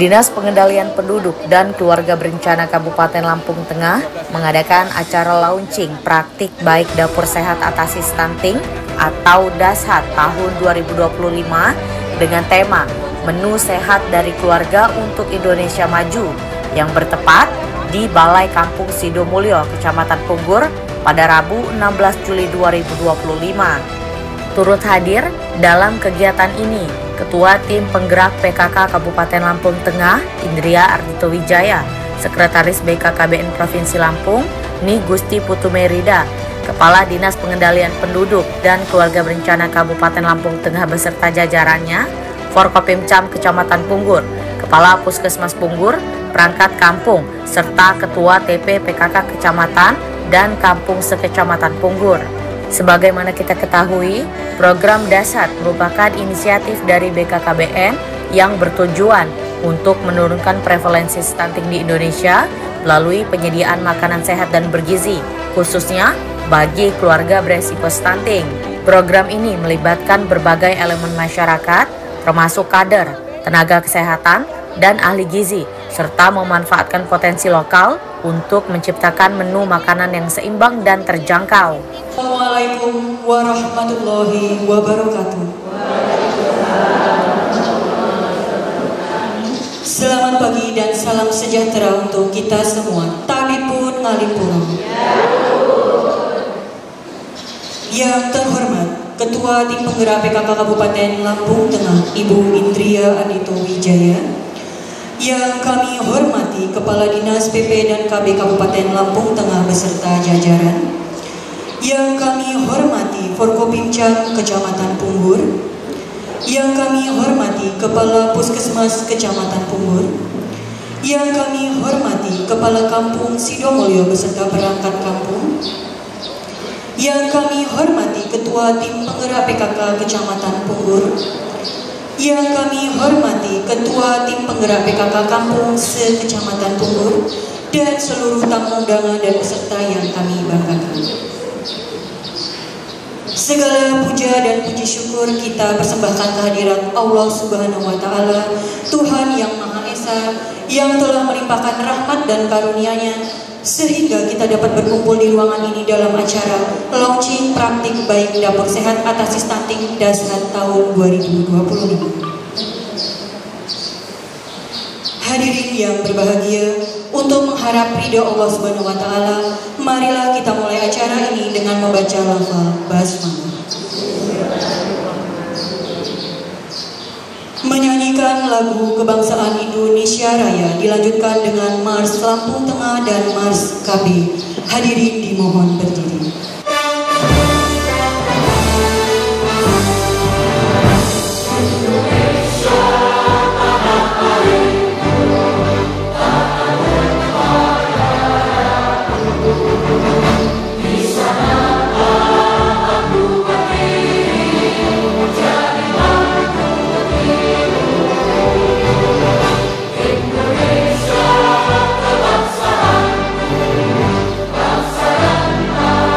Dinas Pengendalian Penduduk dan Keluarga Berencana Kabupaten Lampung Tengah mengadakan acara launching praktik baik dapur sehat atasi stunting atau DASHAT tahun 2025 dengan tema Menu Sehat dari Keluarga untuk Indonesia Maju yang bertepat di Balai Kampung Sidomulyo, Kecamatan Punggur pada Rabu 16 Juli 2025. Turut hadir dalam kegiatan ini Ketua Tim Penggerak PKK Kabupaten Lampung Tengah, Indria Ardito Wijaya, Sekretaris BKKBN Provinsi Lampung, Ni Gusti Putu Merida, Kepala Dinas Pengendalian Penduduk dan Keluarga Berencana Kabupaten Lampung Tengah beserta jajarannya, Forkopimcam Kecamatan Punggur, Kepala Puskesmas Punggur, perangkat kampung, serta Ketua TP PKK Kecamatan dan Kampung Sekecamatan Punggur. Sebagaimana kita ketahui, program DASHAT merupakan inisiatif dari BKKBN yang bertujuan untuk menurunkan prevalensi stunting di Indonesia melalui penyediaan makanan sehat dan bergizi, khususnya bagi keluarga beresiko stunting. Program ini melibatkan berbagai elemen masyarakat, termasuk kader, tenaga kesehatan, dan ahli gizi, serta memanfaatkan potensi lokal untuk menciptakan menu makanan yang seimbang dan terjangkau. Assalamualaikum warahmatullahi wabarakatuh. Selamat pagi dan salam sejahtera untuk kita semua. Tabipun ngalipun. Yang terhormat Ketua Tim Penggerak PKK Kabupaten Lampung Tengah, Ibu Indria Ardito Wijaya. Yang kami hormati Kepala Dinas PP dan KB Kabupaten Lampung Tengah beserta jajaran. Yang kami hormati Forkopimcam Kecamatan Punggur. Yang kami hormati Kepala Puskesmas Kecamatan Punggur. Yang kami hormati Kepala Kampung Sidomulyo beserta perangkat kampung. Yang kami hormati Ketua Tim Penggerak PKK Kecamatan Punggur. Yang kami hormati Ketua Tim Penggerak PKK Kampung Se-Kecamatan Punggur dan seluruh tamu undangan dan peserta yang kami banggakan. Segala puja dan puji syukur kita persembahkan kehadirat Allah Subhanahu wa Ta'ala, Tuhan yang Maha Esa, yang telah melimpahkan rahmat dan karunia-Nya sehingga kita dapat berkumpul di ruangan ini dalam acara launching praktik baik dapur sehat atasi stunting DASHAT tahun 2025. Hadirin yang berbahagia, untuk mengharap ridha Allah Subhanahu wa Ta'ala, marilah kita mulai acara ini dengan membaca lafal basmalah. Menyanyikan lagu kebangsaan Indonesia Raya dilanjutkan dengan Mars Lampung Tengah dan Mars KB. Hadirin dimohon berdiri. Bangsa dan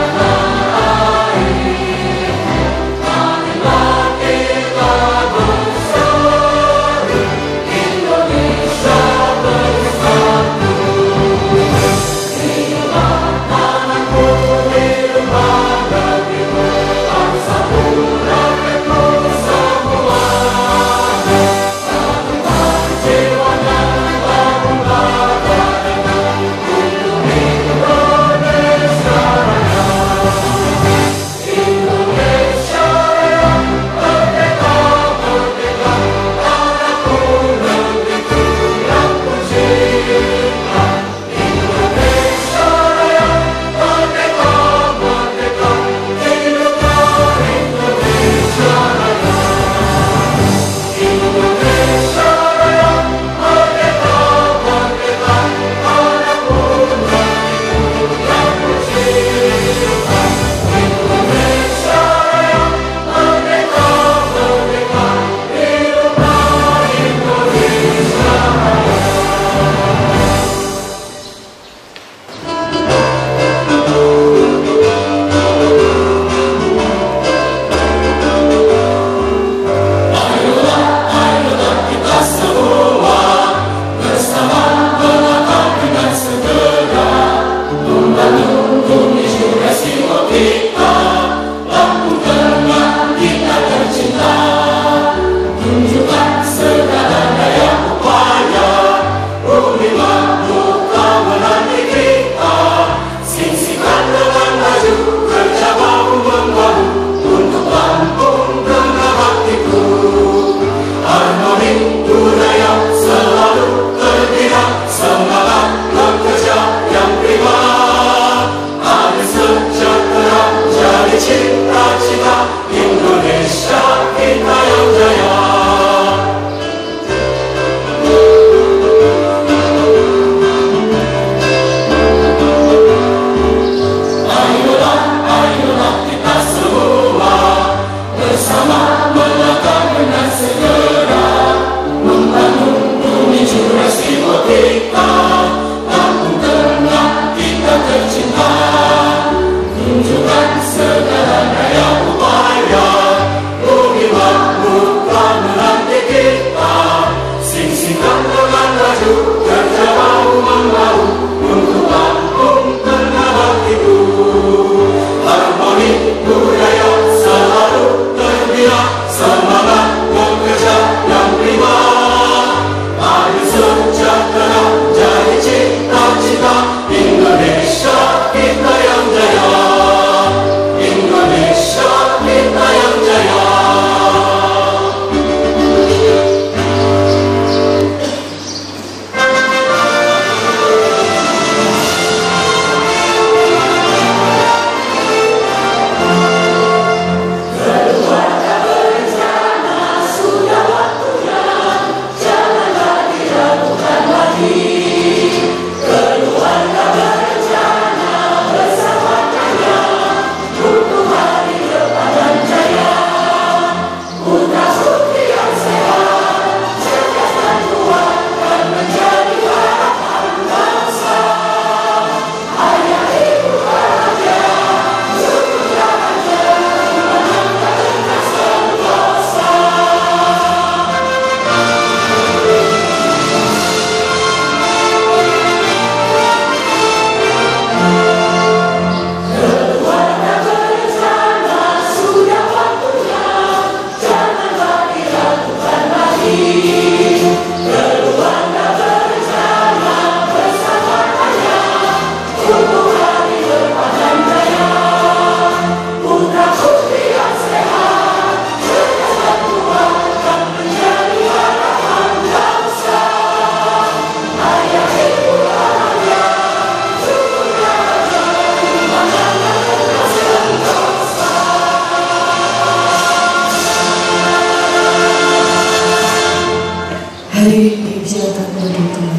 Hadirin dibicarakan oleh Tuhan.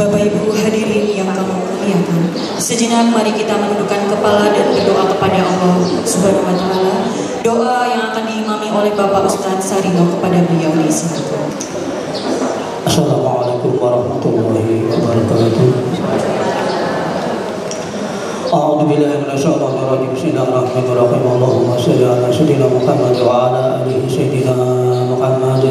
Bapak Ibu hadirin yang kami muliakan, sejenak mari kita menundukkan kepala dan berdoa kepada Allah Subhanahu wa Ta'ala. Doa yang akan diimami oleh Bapak Ustadz Sarino kepada beliau disilakan. Assalamualaikum warahmatullahi wabarakatuh. A'udzu billahi minasyaitonir rajim. Bismillahirrahmanirrahim. Allahumma shalli ala sayyidina Muhammad wa ala alihi sayyidina Muhammad.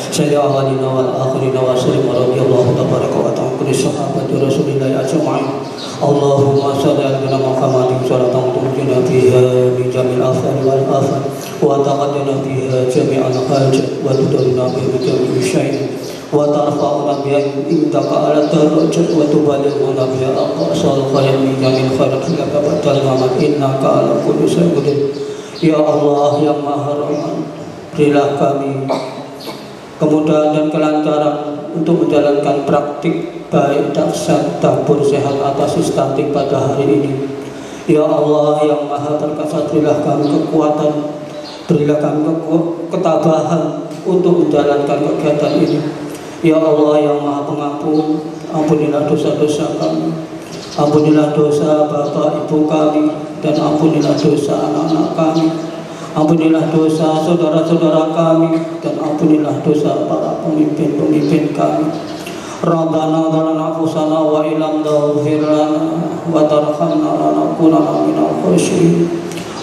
Sayyidil awwalina wal akhirina wa sallim radhiyallahu tabaraka wa ta'ala kulli sahabati Rasulillah ajma'in. Allahumma shalli ala Muhammadin salatan tunjina fiha min jamil afani wal afan wa taqaddana fiha jami'al hajat wa tudrina bihi jami'u syai'in wa tarfa'una biha indaka ala darajat wa tubalighuna biha aqsal khayr min jamil khairat laka batal mamat innaka ala kulli syai'in qadir. Ya Allah yang Maha Rahman, berilah kami kemudahan dan kelancaran untuk menjalankan praktik baik dahsyat dapur sehat atas stunting pada hari ini. Ya Allah yang Maha Perkasa, berilah kami kekuatan, berilah kami ketabahan untuk menjalankan kegiatan ini. Ya Allah yang Maha Pengampun, ampunilah dosa-dosa kami, ampunilah dosa bapak ibu kami, dan ampunilah dosa anak-anak kami, ampunilah dosa saudara-saudara kami, dan ampunilah dosa para pemimpin-pemimpin kami. Rabbana dhalana anfusana wa illam taghfir lana wa tarhamna lanakunanna minal khasirin.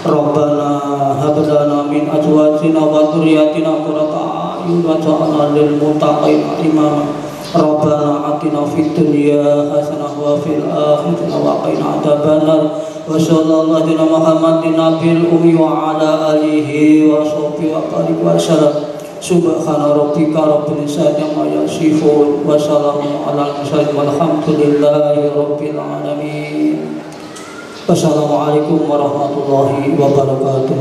Rabbana hab lana min azwajina wa dhurriyyatina qurrata a'yun waj'alna lil muttaqina imama. Rabbana atina fid dunya hasanah wa fil akhirati wa qina adzabannar. Wa sallallahu ala Muhammadin nabiyil ummi wa ala alihi wa sahbihi wa barik wa sallam. Subhana rabbika rabbil izzati amma yasifun wa salamun alal mursalin walhamdulillahi rabbil alamin. Wassalamualaikum warahmatullahi wabarakatuh.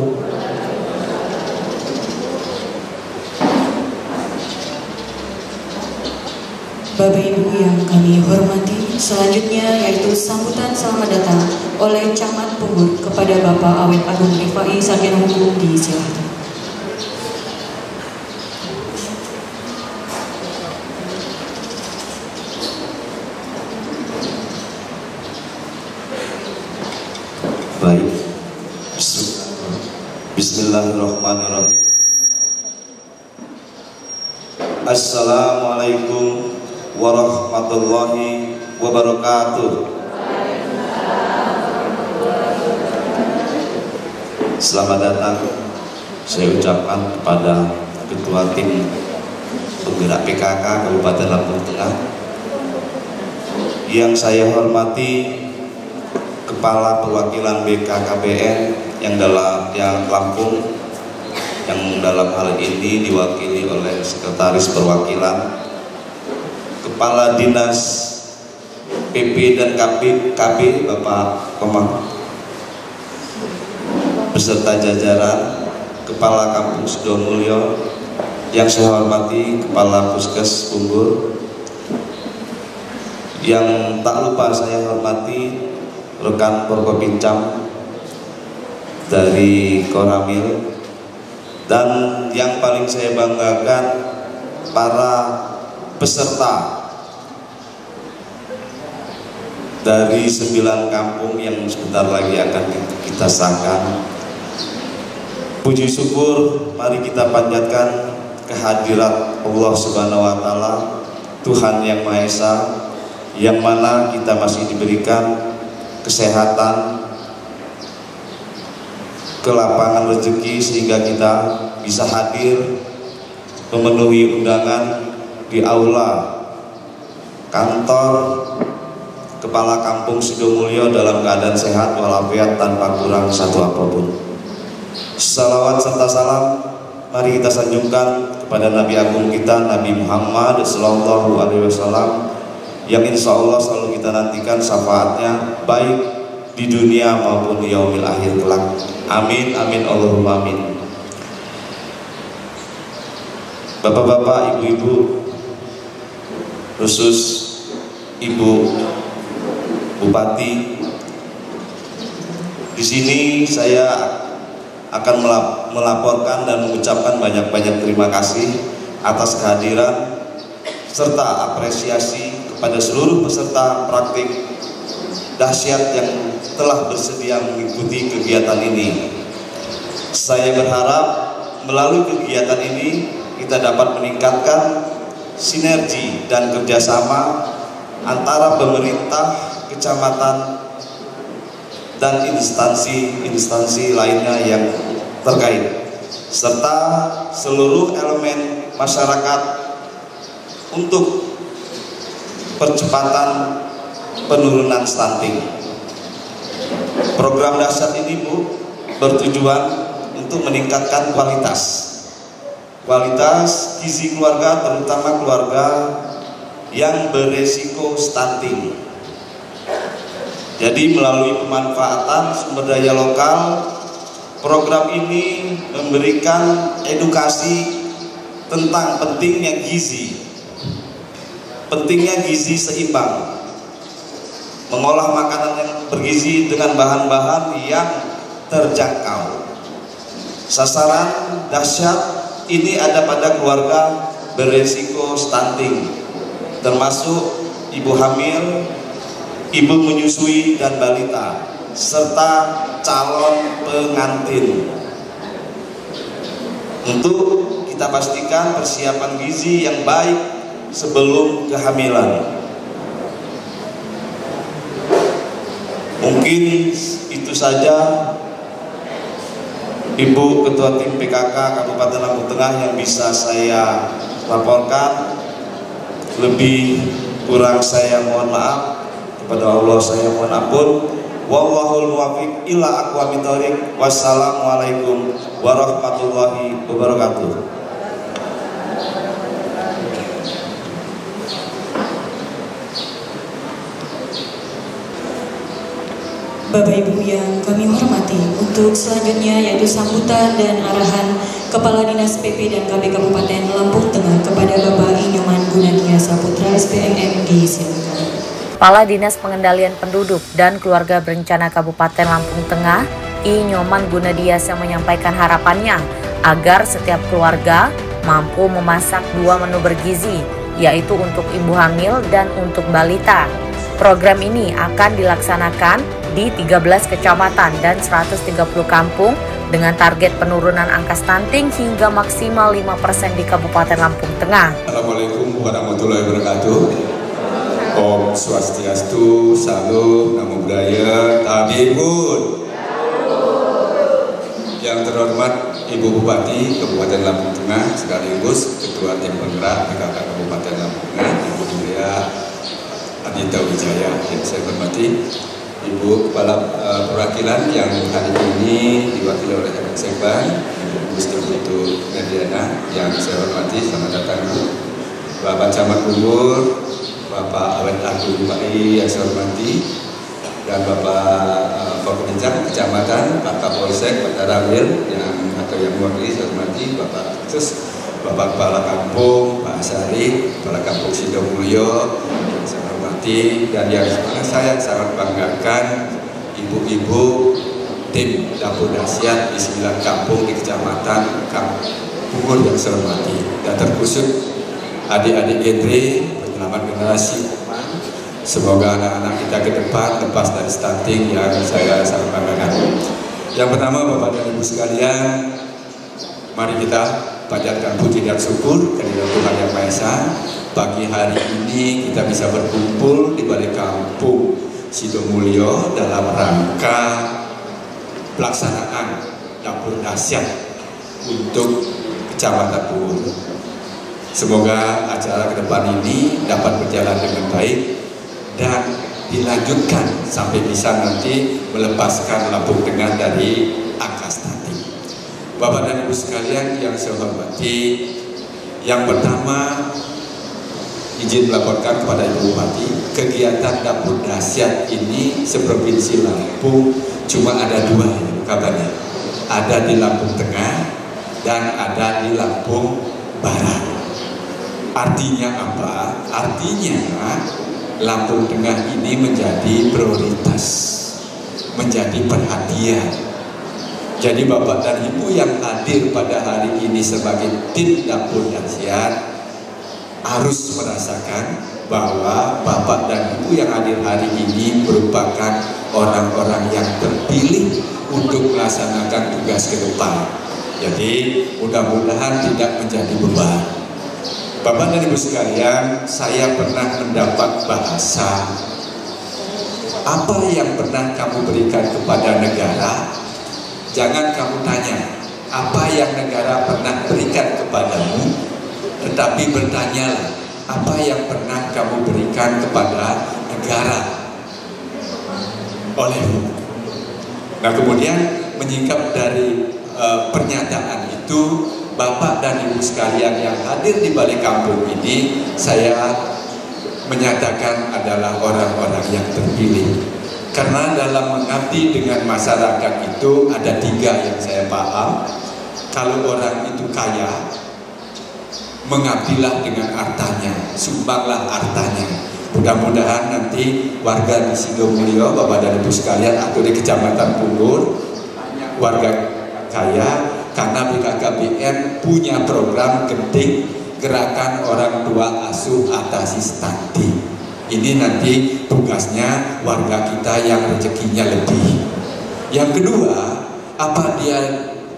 Bapak Ibu yang kami hormati, selanjutnya yaitu sambutan selamat datang oleh Camat Pungur kepada Bapak Awet Agung Rifai Sarjana Hukum, disilakan. Baik, bismillahirrahmanirrahim. Assalamualaikum warahmatullahi wabarakatuh. Selamat datang saya ucapkan kepada Ketua Tim Penggerak PKK Kabupaten Lampung Tengah, yang saya hormati Kepala Perwakilan BKKBN yang Lampung, yang dalam hal ini diwakili oleh Sekretaris Perwakilan, Kepala Dinas PP dan KB Bapak Komang, beserta jajaran, Kepala Kampung Sidomulyo yang saya hormati, Kepala Puskes Bungur, yang tak lupa saya hormati rekan Forkopincam dari Koramil, dan yang paling saya banggakan para peserta dari 9 kampung yang sebentar lagi akan kita sahkan. Puji syukur mari kita panjatkan kehadirat Allah Subhanahu wa Ta'ala, Tuhan yang Maha Esa, yang mana kita masih diberikan kesehatan, kelapangan rezeki sehingga kita bisa hadir memenuhi undangan di aula kantor Kepala Kampung Sidomulyo dalam keadaan sehat walafiat tanpa kurang satu apapun. Salawat serta salam mari kita sanjungkan kepada Nabi Agung kita, Nabi Muhammad Sallallahu Alaihi Wasallam, yang insya Allah selalu kita nantikan syafaatnya baik di dunia maupun di yaumil akhir kelak. Amin, amin, Allahumma amin. Bapak-bapak, ibu-ibu, khusus Ibu Bupati, di sini saya akan melaporkan dan mengucapkan banyak-banyak terima kasih atas kehadiran serta apresiasi kepada seluruh peserta praktik dahsyat yang telah bersedia mengikuti kegiatan ini. Saya berharap melalui kegiatan ini kita dapat meningkatkan sinergi dan kerjasama antara pemerintah, kecamatan, dan instansi-instansi lainnya yang terkait, serta seluruh elemen masyarakat untuk percepatan penurunan stunting. Program dahsyat ini, Bu, bertujuan untuk meningkatkan kualitas gizi keluarga, terutama keluarga yang beresiko stunting. Jadi melalui pemanfaatan sumber daya lokal, program ini memberikan edukasi tentang pentingnya gizi seimbang, mengolah makanan yang bergizi dengan bahan-bahan yang terjangkau. Sasaran dahsyat ini ada pada keluarga beresiko stunting, termasuk ibu hamil, ibu menyusui dan balita, serta calon pengantin. Untuk kita pastikan persiapan gizi yang baik sebelum kehamilan. Mungkin itu saja, Ibu Ketua Tim PKK Kabupaten Lampung Tengah, yang bisa saya laporkan. Lebih kurang saya mohon maaf. Kepada Allah saya mohon ampun. Wallahul muwaffiq ila aqwamit thoriq. Wassalamualaikum warahmatullahi wabarakatuh. Bapak Ibu yang kami hormati, untuk selanjutnya yaitu sambutan dan arahan Kepala Dinas PP dan KB Kabupaten Lampung Tengah kepada Bapak Inyoman Gunadia Saputra SPMM, disilakan. Kepala Dinas Pengendalian Penduduk dan Keluarga Berencana Kabupaten Lampung Tengah, I. Nyoman Gunadias, yang menyampaikan harapannya agar setiap keluarga mampu memasak 2 menu bergizi, yaitu untuk ibu hamil dan untuk balita. Program ini akan dilaksanakan di 13 kecamatan dan 130 kampung dengan target penurunan angka stunting hingga maksimal 5% di Kabupaten Lampung Tengah. Assalamualaikum warahmatullahi wabarakatuh. Om Swastiastu, Salam, Namo Buddhaya, Tabibun. Yang terhormat Ibu Bupati Kabupaten Lampung Tengah sekaligus Ketua Tim Penggerak PKK Kabupaten Lampung Tengah, Ibu Indria Ardito Wijaya, yang saya hormati. Ibu Kepala Perwakilan yang hari ini diwakili oleh Kadek Sekban, Ibu Gusti Putu Mediana yang saya hormati, selamat datang. Bapak Camat Bungur, Bapak Awet Agung Bai yang saya hormati, dan Bapak Forkominjak Kecamatan, Pak Kapolsek, Pak Tarawil yang mewakili saya hormati, Bapak Khusus, Bapak Kepala Kampung, Pak Asari, Kepala Kampung Sidomulyo yang saya hormati, dan yang saya sangat banggakan ibu-ibu tim dapur dahsyat di 9 kampung di Kecamatan Bungur yang saya hormati, dan terkhusus adik-adik genre penyelamat generasi. Semoga anak-anak kita ke depan lepas dari stunting yang saya sangat banggakan. Yang pertama, Bapak dan Ibu sekalian, mari kita panjatkan puji dan syukur kehadirat Tuhan Yang Maha Esa. Pagi hari ini kita bisa berkumpul di balai kampung Sidomulyo dalam rangka pelaksanaan dapur dahsyat untuk Kecamatan Bungur. Semoga acara ke depan ini dapat berjalan dengan baik dan dilanjutkan sampai bisa nanti melepaskan Lampung Tengah dari angka stunting. Bapak dan Ibu sekalian yang saya hormati, yang pertama izin melaporkan kepada Ibu Bupati, kegiatan dapur dahsyat ini seprovinsi Lampung cuma ada 2 kabarnya, ada di Lampung Tengah dan ada di Lampung Barat. Artinya apa? Artinya Lampung Tengah ini menjadi prioritas, menjadi perhatian. Jadi Bapak dan Ibu yang hadir pada hari ini sebagai tim dapur dahsyat harus merasakan bahwa Bapak dan Ibu yang hadir hari ini merupakan orang-orang yang terpilih untuk melaksanakan tugas ke depan. Jadi mudah-mudahan tidak menjadi beban. Bapak dan Ibu sekalian, saya pernah mendapat bahasa, apa yang pernah kamu berikan kepada negara? Jangan kamu tanya, apa yang negara pernah berikan kepadamu? Tetapi bertanyalah, apa yang pernah kamu berikan kepada negara olehmu? Nah, kemudian menyingkap dari pernyataan itu, Bapak dan Ibu sekalian yang hadir di balai kampung ini, saya menyatakan adalah orang-orang yang terpilih. Karena dalam mengabdi dengan masyarakat itu ada 3 yang saya paham. Kalau orang itu kaya, mengabdilah dengan hartanya, sumbanglah hartanya. Mudah-mudahan nanti warga di Sidomulyo, Bapak dan Ibu sekalian, atau di Kecamatan Bungur, warga kaya, karena BKKBN punya program genting gerakan orang tua asuh atasi stunting. Ini nanti tugasnya warga kita yang rezekinya lebih. Yang kedua,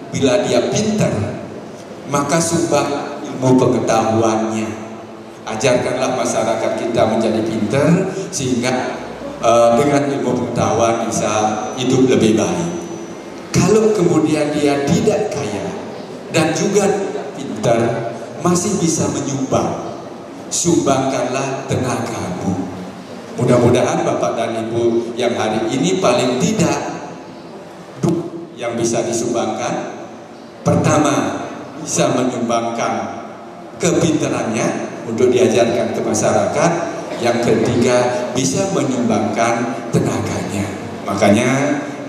bila dia pintar, maka sumbang ilmu pengetahuannya. Ajarkanlah masyarakat kita menjadi pintar sehingga dengan ilmu pengetahuan bisa hidup lebih baik. Kalau kemudian dia tidak kaya dan juga tidak pintar, masih bisa menyumbang, sumbangkanlah tenagamu. Mudah-mudahan Bapak dan Ibu yang hari ini paling tidak yang bisa disumbangkan, pertama bisa menyumbangkan kepintarannya untuk diajarkan ke masyarakat, yang ketiga bisa menyumbangkan tenaganya. Makanya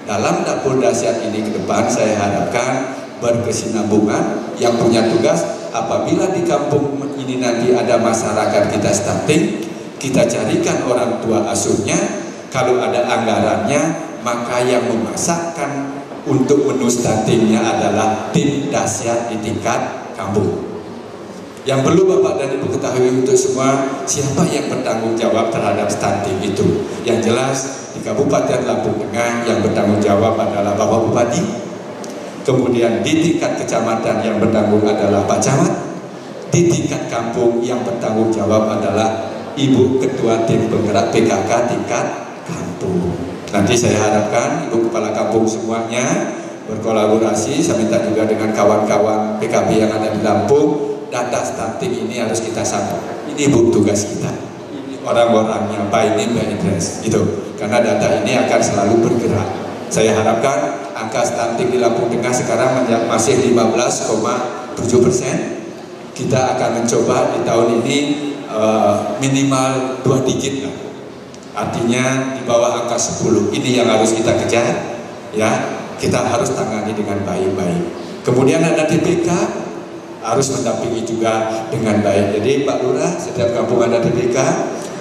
dalam dapur dahsyat ini ke depan saya harapkan berkesinambungan. Yang punya tugas, apabila di kampung ini nanti ada masyarakat kita stunting, kita carikan orang tua asuhnya. Kalau ada anggarannya, maka yang memasakkan untuk menu stuntingnya adalah tim dahsyat di tingkat kampung. Yang perlu Bapak dan Ibu ketahui untuk semua, siapa yang bertanggung jawab terhadap stunting itu. Yang jelas di Kabupaten Lampung Tengah yang bertanggung jawab adalah Bapak Bupati. Kemudian di tingkat kecamatan yang bertanggung adalah Pak Camat. Di tingkat kampung yang bertanggung jawab adalah Ibu Ketua Tim Penggerak PKK tingkat kampung. Nanti saya harapkan Ibu Kepala Kampung semuanya berkolaborasi. Saya minta juga dengan kawan-kawan PKB yang ada di Lampung. Data stunting ini harus kita sampaikan. Ini tugas kita. orang-orangnya by name by address gitu, karena data ini akan selalu bergerak. Saya harapkan angka stunting di Lampung Tengah sekarang masih 15,7%. Kita akan mencoba di tahun ini minimal 2 digit lah. Artinya di bawah angka 10. Ini yang harus kita kejar, ya. Kita harus tangani dengan baik-baik. Kemudian ada TPK, harus mendampingi juga dengan baik. Jadi Pak Lurah, setiap kampung ada TPK,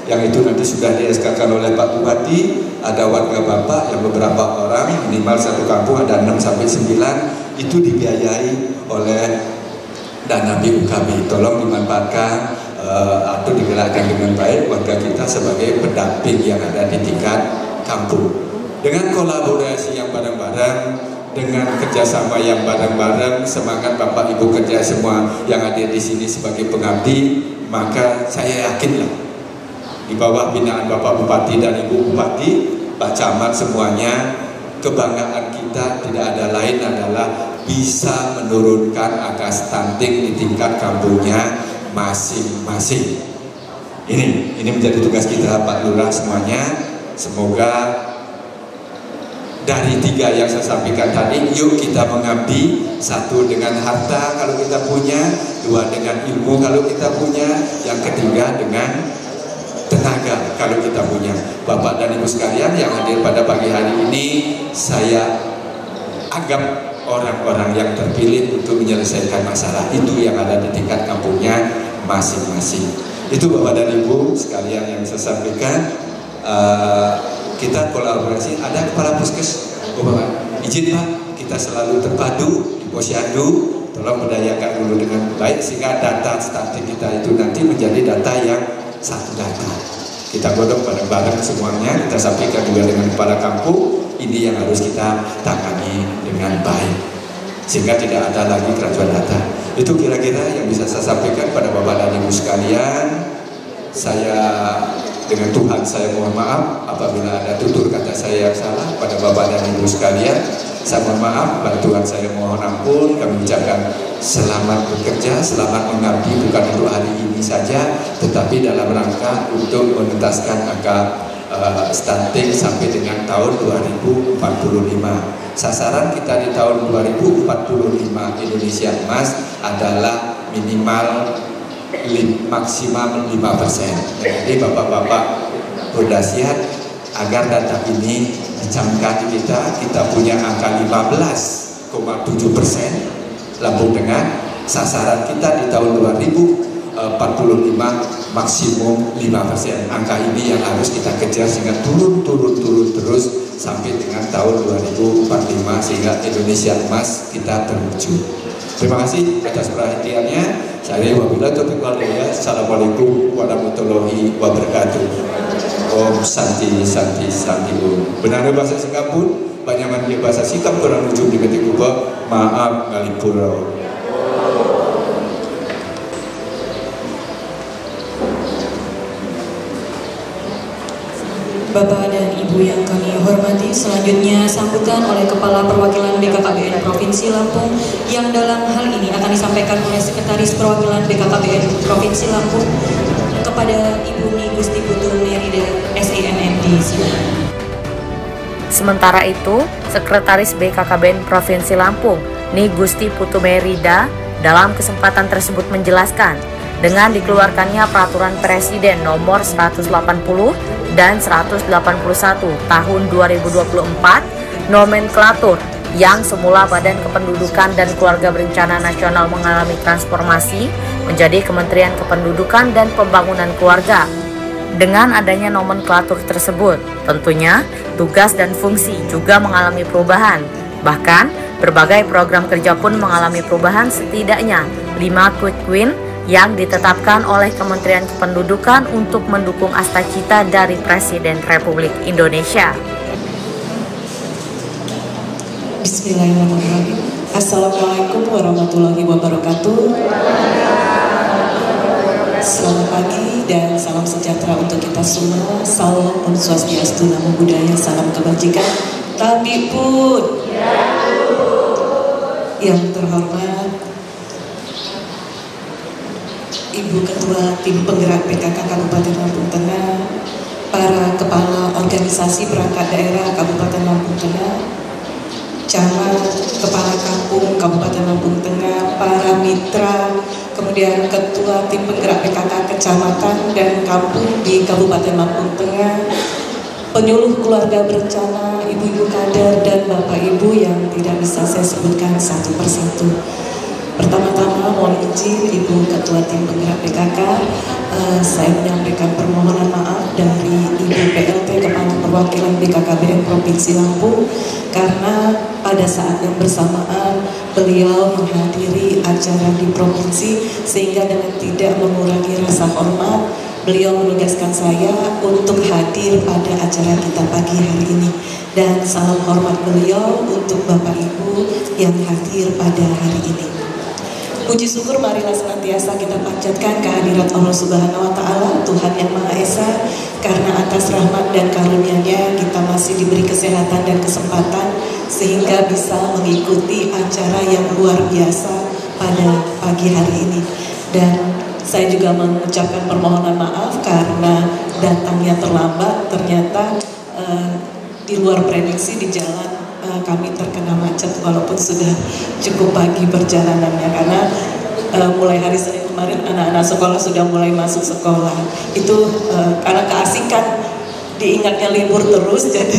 yang itu nanti sudah di-SK-kan oleh Pak Bupati. Ada warga Bapak yang beberapa orang, minimal satu kampung ada 6-9, itu dibiayai oleh dana BUKB. Tolong dimanfaatkan atau digerakkan dengan baik warga kita sebagai pendamping yang ada di tingkat kampung. Dengan kolaborasi yang bareng-bareng, dengan kerjasama yang bareng-bareng, semangat Bapak Ibu kerja semua yang hadir di sini sebagai pengabdi, maka saya yakinlah di bawah binaan Bapak Bupati dan Ibu Bupati, Pak Camat semuanya, kebanggaan kita tidak ada lain adalah bisa menurunkan angka stunting di tingkat kampungnya masing-masing. Ini menjadi tugas kita Pak Lurah semuanya. Semoga dari 3 yang saya sampaikan tadi, yuk kita mengabdi. 1 dengan harta kalau kita punya, 2 dengan ilmu kalau kita punya, yang ketiga dengan tenaga kalau kita punya. Bapak dan Ibu sekalian yang hadir pada pagi hari ini, saya anggap orang-orang yang terpilih untuk menyelesaikan masalah itu yang ada di tingkat kampungnya masing-masing. Itu Bapak dan Ibu sekalian yang saya sampaikan. Kita kolaborasi, ada kepala puskes, Bapak izin Pak, kita selalu terpadu di posyandu, tolong berdayakan dulu dengan baik sehingga data stunting kita itu nanti menjadi data yang satu data. Kita godok bareng-bareng semuanya, kita sampaikan juga dengan kepala kampung, ini yang harus kita tangani dengan baik sehingga tidak ada lagi keracunan data. Itu kira-kira yang bisa saya sampaikan pada Bapak dan Ibu sekalian. Saya dengan Tuhan saya mohon maaf apabila ada tutur kata saya yang salah pada Bapak dan Ibu sekalian. Saya mohon maaf, bantuan saya mohon ampun. Kami ucapkan selamat bekerja, selamat mengabdi bukan untuk hari ini saja, tetapi dalam rangka untuk menuntaskan angka stunting sampai dengan tahun 2045. Sasaran kita di tahun 2045 Indonesia Emas adalah minimal maksimal 5%. Jadi bapak-bapak berdasiat agar data ini dicamkan kita punya angka 15,7% Lampung Tengah. Sasaran kita di tahun 2045 maksimum 5%. Angka ini yang harus kita kejar sehingga turun terus sampai dengan tahun 2045 sehingga Indonesia Emas kita terwujud. Terima kasih atas perhatiannya. Saya wabillahi taufiq wal hidayah. Assalamualaikum warahmatullahi wabarakatuh. Om Santi Santi Santi Om. Benar bahasa Singapura, banyak manggil bahasa Sikap kurang ujung di Metik Kubah. Maaf ngalipuro. Bapak dan Ibu yang kami hormati, selanjutnya sambutan oleh Kepala Perwakilan BKKBN Provinsi Lampung yang dalam hal ini akan disampaikan oleh Sekretaris Perwakilan BKKBN Provinsi Lampung kepada Ibu Ni Gusti Putu Merida SEMMD. Sementara itu, Sekretaris BKKBN Provinsi Lampung, Ni Gusti Putu Merida, dalam kesempatan tersebut menjelaskan, dengan dikeluarkannya Peraturan Presiden Nomor 180 dan 181 Tahun 2024, nomenklatur yang semula Badan Kependudukan dan Keluarga Berencana Nasional mengalami transformasi menjadi Kementerian Kependudukan dan Pembangunan Keluarga. Dengan adanya nomenklatur tersebut, tentunya tugas dan fungsi juga mengalami perubahan. Bahkan, berbagai program kerja pun mengalami perubahan, setidaknya 5 quick win yang ditetapkan oleh Kementerian Kependudukan untuk mendukung asta-cita dari Presiden Republik Indonesia. Bismillahirrahmanirrahim. Assalamualaikum warahmatullahi wabarakatuh. Selamat pagi dan salam sejahtera untuk kita semua. Salam Om Swastiastu, Namo Buddhaya, salam kebajikan. Tapi pun yang terhormat Ibu Ketua Tim Penggerak PKK Kabupaten Lampung Tengah, para Kepala Organisasi Perangkat Daerah Kabupaten Lampung Tengah, Camat, Kepala Kampung Kabupaten Lampung Tengah, para mitra, kemudian Ketua Tim Penggerak PKK Kecamatan dan Kampung di Kabupaten Lampung Tengah, penyuluh keluarga berencana, ibu-ibu kader dan bapak ibu yang tidak bisa saya sebutkan satu persatu. Pertama-tama mohon izin Ibu Ketua Tim Penggerak PKK, saya menyampaikan permohonan maaf dari Ibu PLT Kepala Perwakilan BKKBN Provinsi Lampung karena pada saat yang bersamaan beliau menghadiri acara di provinsi sehingga dengan tidak mengurangi rasa hormat beliau menugaskan saya untuk hadir pada acara kita pagi hari ini, dan salam hormat beliau untuk Bapak Ibu yang hadir pada hari ini. Puji syukur marilah senantiasa kita panjatkan kehadirat Allah Subhanahu wa Ta'ala, Tuhan yang Maha Esa, karena atas rahmat dan karunia-Nya kita masih diberi kesehatan dan kesempatan sehingga bisa mengikuti acara yang luar biasa pada pagi hari ini. Dan saya juga mengucapkan permohonan maaf karena datangnya terlambat, ternyata di luar prediksi di jalan kami terkena macet walaupun sudah cukup pagi perjalanannya karena mulai hari Senin kemarin anak-anak sekolah sudah mulai masuk sekolah. Itu karena keasikan diingatnya libur terus jadi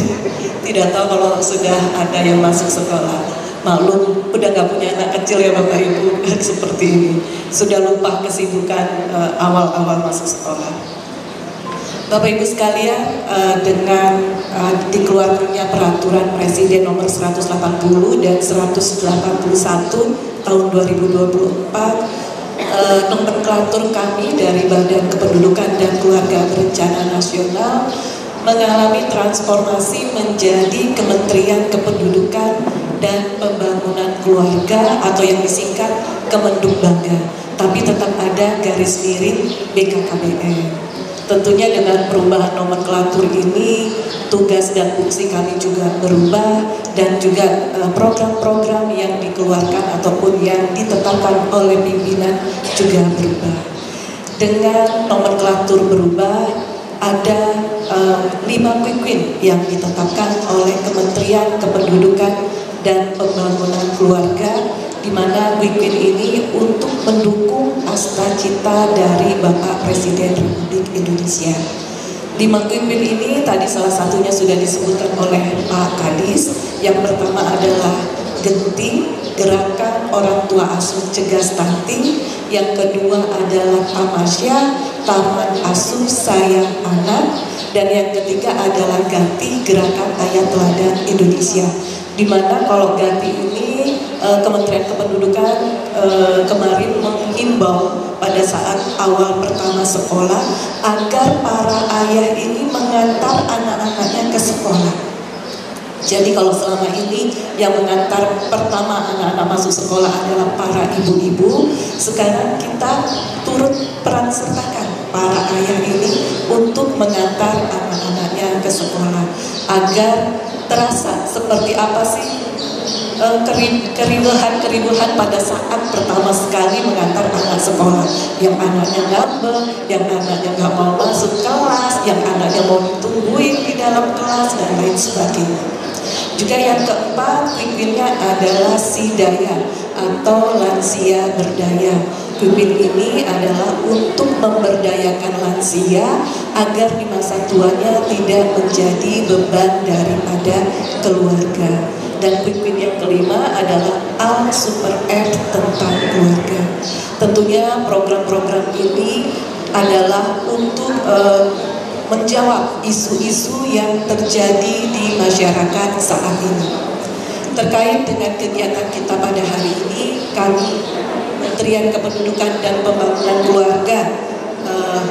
tidak tahu kalau sudah ada yang masuk sekolah. Maklum udah gak punya anak kecil ya Bapak Ibu seperti ini, sudah lupa kesibukan awal-awal masuk sekolah. Bapak Ibu sekalian, dengan dikeluarkannya peraturan Presiden nomor 180 dan 181 tahun 2024, nomenklatur kami dari Badan Kependudukan dan Keluarga Berencana Nasional mengalami transformasi menjadi Kementerian Kependudukan dan Pembangunan Keluarga atau yang disingkat Kemenduk Bangga, tapi tetap ada garis miring BKKBN. Tentunya dengan perubahan nomenklatur ini, tugas dan fungsi kami juga berubah dan juga program-program yang dikeluarkan ataupun yang ditetapkan oleh pimpinan juga berubah. Dengan nomenklatur berubah, ada 5 quick win yang ditetapkan oleh Kementerian Kependudukan dan Pembangunan Keluarga, di mana quick win ini untuk mendukung cita dari Bapak Presiden Republik Indonesia. 5 quick win ini tadi salah satunya sudah disebutkan oleh Pak Kadis. Yang pertama adalah Genting, Gerakan Orang Tua Asuh Cegah Stunting. Yang kedua adalah Tamasya, Taman Asuh Sayang Anak. Dan yang ketiga adalah Ganti, Gerakan Ayah Teladan Indonesia. Dimana kalau Ganti ini Kementerian Kependudukan kemarin menghimbau pada saat awal pertama sekolah agar para ayah ini mengantar anak-anaknya ke sekolah. Jadi kalau selama ini yang mengantar pertama anak-anak masuk sekolah adalah para ibu-ibu, sekarang kita turut peran sertakan para ayah ini untuk mengantar anak-anaknya ke sekolah agar terasa seperti apa sih keribuhan pada saat pertama sekali mengantar anak sekolah, yang anaknya ngambek, yang anaknya nggak mau masuk kelas, yang anaknya mau ditungguin di dalam kelas dan lain sebagainya. Juga yang keempat, quick win-nya adalah Sidaya atau lansia berdaya. Quick win ini adalah untuk memberdayakan lansia agar di masa tuanya tidak menjadi beban daripada keluarga. Dan quick win yang kelima adalah Al Super App tentang keluarga. Tentunya program-program ini adalah untuk menjawab isu-isu yang terjadi di masyarakat saat ini. Terkait dengan kegiatan kita pada hari ini, kami Kementerian Kependudukan dan Pembangunan Keluarga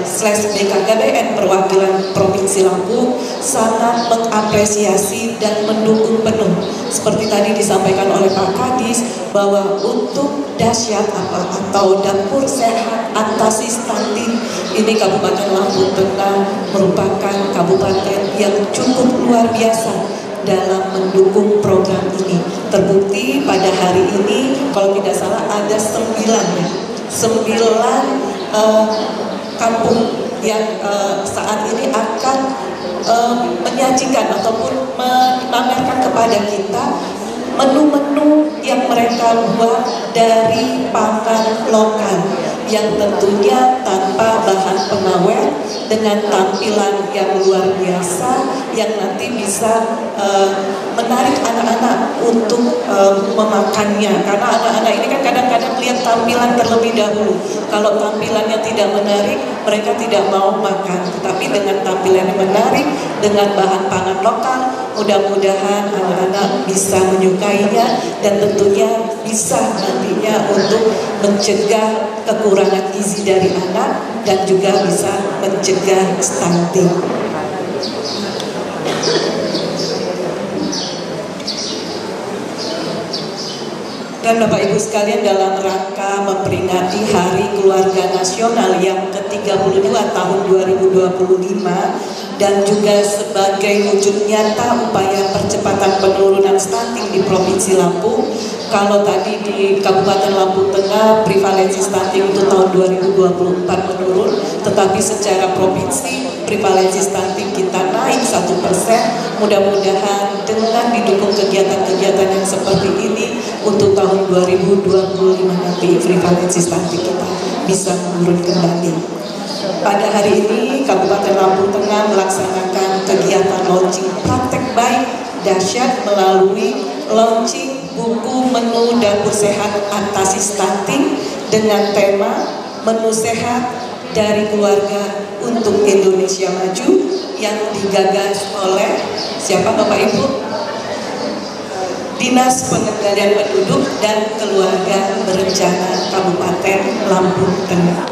/BKKBN Perwakilan Provinsi Lampung sangat mengapresiasi dan mendukung penuh seperti tadi disampaikan oleh Pak Kadis bahwa untuk dahsyat atau dapur sehat atasi stunting ini Kabupaten Lampung Tengah merupakan kabupaten yang cukup luar biasa dalam mendukung program ini. Terbukti pada hari ini kalau tidak salah ada 9 kampung yang saat ini akan menyajikan ataupun memamerkan kepada kita menu-menu yang mereka buat dari pangan lokal yang tentunya tanpa bahan pengawet, dengan tampilan yang luar biasa yang nanti bisa menarik anak-anak untuk memakannya, karena anak-anak ini kan kadang-kadang lihat tampilan terlebih dahulu. Kalau tampilannya tidak menarik, mereka tidak mau makan. Tetapi dengan tampilan yang menarik, dengan bahan pangan lokal, mudah-mudahan anak-anak bisa menyukainya dan tentunya bisa nantinya untuk mencegah kekurangan gizi dari anak dan juga bisa mencegah stunting. Dan Bapak Ibu sekalian, dalam rangka memperingati Hari Keluarga Nasional yang ke-32 tahun 2025 dan juga sebagai wujud nyata upaya percepatan penurunan stunting di Provinsi Lampung, kalau tadi di Kabupaten Lampung Tengah prevalensi stunting untuk tahun 2024 menurun, tetapi secara provinsi prevalensi stunting kita naik 1%. Mudah-mudahan dengan didukung kegiatan-kegiatan yang seperti ini untuk tahun 2025 nanti prevalensi stunting kita bisa menurun kembali. Pada hari ini Kabupaten Lampung Tengah melaksanakan kegiatan launching praktek baik dahsyat melalui launching buku menu dapur sehat atasi stunting dengan tema menu sehat dari keluarga untuk Indonesia Maju yang digagas oleh siapa Bapak Ibu? Dinas Pengendalian Penduduk dan Keluarga Berencana Kabupaten Lampung Tengah.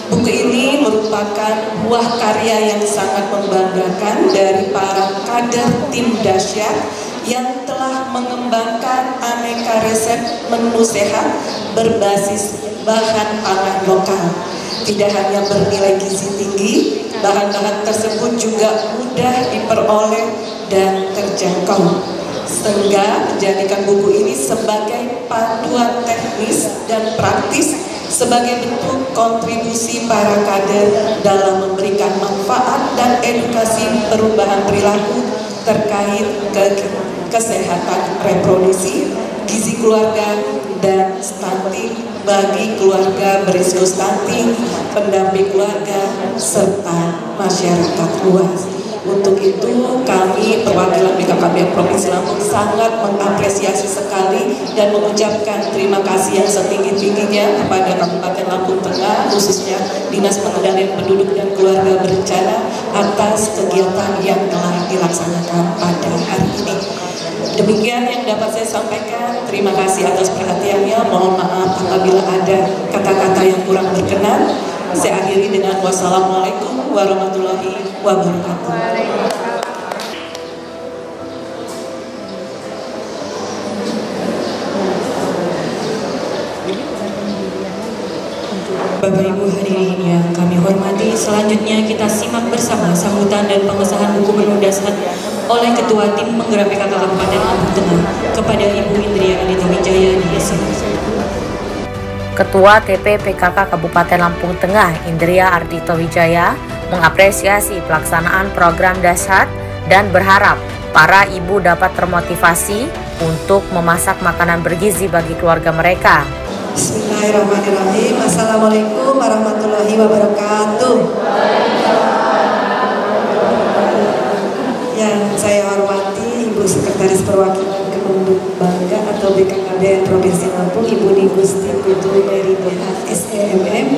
Buku ini merupakan buah karya yang sangat membanggakan dari para kader tim dahsyat yang telah mengembangkan aneka resep menu sehat berbasis bahan pangan lokal. Tidak hanya bernilai gizi tinggi, bahan-bahan tersebut juga mudah diperoleh dan terjangkau, sehingga menjadikan buku ini sebagai panduan teknis dan praktis sebagai bentuk kontribusi para kader dalam memberikan manfaat dan edukasi perubahan perilaku terkait kesehatan reproduksi, gizi keluarga, dan stunting bagi keluarga berisiko stunting, pendamping keluarga, serta masyarakat luas. Untuk itu kami perwakilan BKKBN Provinsi Lampung sangat mengapresiasi sekali dan mengucapkan terima kasih yang setinggi-tingginya kepada Kabupaten Lampung Tengah, khususnya Dinas Pengendalian Penduduk dan Keluarga Berencana atas kegiatan yang telah dilaksanakan pada hari ini. Demikian yang dapat saya sampaikan. Terima kasih atas perhatiannya. Mohon maaf apabila ada kata-kata yang kurang berkenan. Saya akhiri dengan wassalamualaikum warahmatullahi wabarakatuh. Bapak Ibu hadirin yang kami hormati, selanjutnya kita simak bersama sambutan dan pengesahan buku menu dasar oleh Ketua Tim Penggerak PKK Kabupaten Lampung Tengah kepada Ibu Indria Anita Wijaya di Ketua TP PKK Kabupaten Lampung Tengah Indria Ardhito Wijaya mengapresiasi pelaksanaan program dahsyat dan berharap para ibu dapat termotivasi untuk memasak makanan bergizi bagi keluarga mereka. Bismillahirrahmanirrahim. Assalamualaikum warahmatullahi wabarakatuh. Yang saya hormati Ibu Sekretaris Perwakilan Kementerian Bangga atau BKKBN Provinsi Lampung, Ibu Gusti Putu Mary SEMM.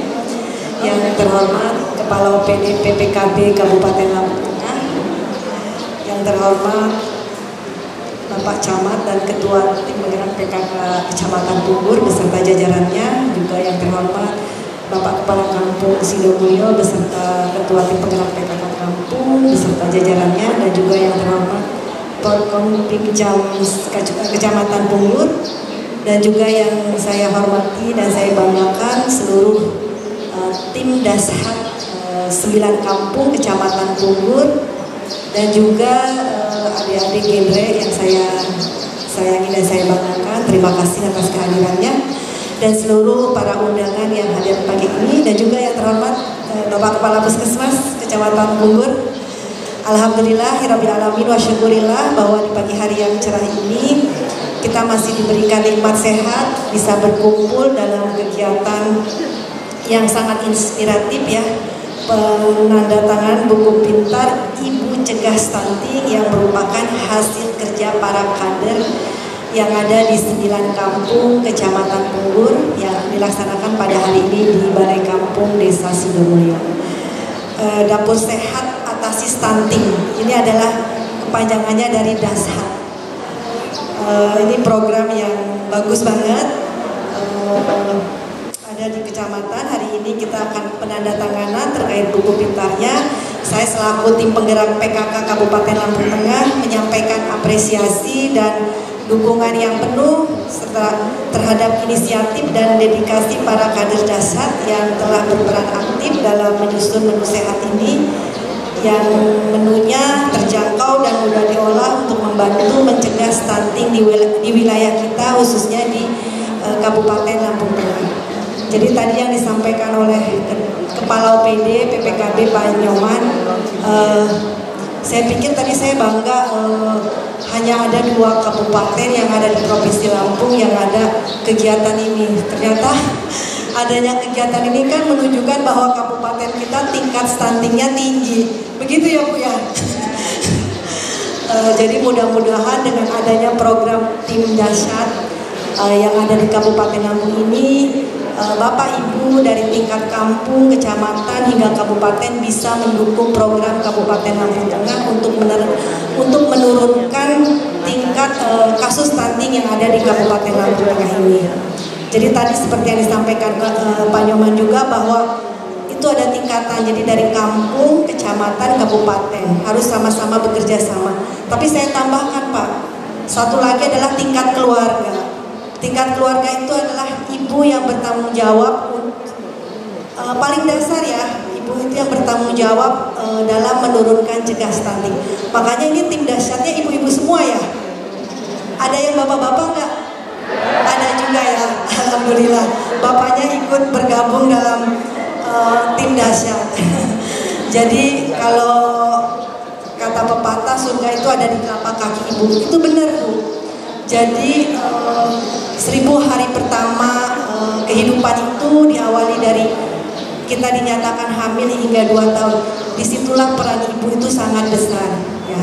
Yang terhormat Kepala OPD PPKB Kabupaten Lampung Tengah. Yang terhormat Bapak Camat dan Ketua Tim Penggerak PKK Kecamatan Tunggur beserta jajarannya, juga yang terhormat Bapak Kepala Kampung Sidomulyo beserta Ketua Tim Penggerak PKK Kampung beserta jajarannya, dan juga yang terhormat Porkom Pinjam Kecamatan Tunggur, dan juga yang saya hormati dan saya banggakan seluruh tim Dashab 9 Kampung Kecamatan Tunggur, dan juga adik-adik genre yang saya terima kasih atas kehadirannya dan seluruh para undangan yang hadir pagi ini, dan juga yang terhormat Bapak Kepala Puskesmas Kecamatan Punggur. Alhamdulillahirabbil alamin wa syukurillah bahwa di pagi hari yang cerah ini kita masih diberikan nikmat sehat, bisa berkumpul dalam kegiatan yang sangat inspiratif ya, penandatangan buku pintar Ibu Cegah Stunting yang merupakan hasil kerja para kader yang ada di 9 kampung Kecamatan Punggur yang dilaksanakan pada hari ini di Balai Kampung Desa Sidomulyo. Dapur Sehat Atasi Stunting ini adalah kepanjangannya dari DASHAT. Ini program yang bagus banget. Ada di kecamatan. Hari ini kita akan penandatanganan terkait buku pintarnya. Saya selaku tim penggerak PKK Kabupaten Lampung Tengah menyampaikan apresiasi dan dukungan yang penuh terhadap inisiatif dan dedikasi para kader DASHAT yang telah berperan aktif dalam menyusun menu sehat ini, yang menunya terjangkau dan mudah diolah untuk membantu mencegah stunting di wilayah kita, khususnya di Kabupaten Lampung Tengah. Jadi tadi yang disampaikan oleh Kepala OPD PPKB Pak Nyoman, saya pikir tadi saya bangga hanya ada 2 kabupaten yang ada di Provinsi Lampung yang ada kegiatan ini. Ternyata adanya kegiatan ini kan menunjukkan bahwa kabupaten kita tingkat stuntingnya tinggi. Begitu ya Bu ya. Jadi mudah-mudahan dengan adanya program tim DASHAT yang ada di Kabupaten Lampung ini, Bapak Ibu dari tingkat kampung, kecamatan hingga kabupaten bisa mendukung program Kabupaten Lampung Tengah untuk menurunkan tingkat kasus stunting yang ada di Kabupaten Lampung Tengah ini. Jadi tadi seperti yang disampaikan Pak Nyoman juga bahwa itu ada tingkatan, jadi dari kampung, kecamatan, kabupaten harus sama-sama bekerja sama. Tapi saya tambahkan Pak, satu lagi adalah tingkat keluarga. Tingkat keluarga itu adalah ibu yang bertanggung jawab, paling dasar ya, ibu itu yang bertanggung jawab dalam menurunkan cegah stunting. Makanya ini tim dahsyatnya ibu-ibu semua ya. Ada yang bapak-bapak nggak? Ada juga ya, alhamdulillah. Bapaknya ikut bergabung dalam tim dahsyat. Jadi kalau kata pepatah surga itu ada di telapak kaki ibu, itu benar Bu. Jadi 1000 hari pertama kehidupan itu diawali dari kita dinyatakan hamil hingga 2 tahun. Disitulah peran ibu itu sangat besar ya.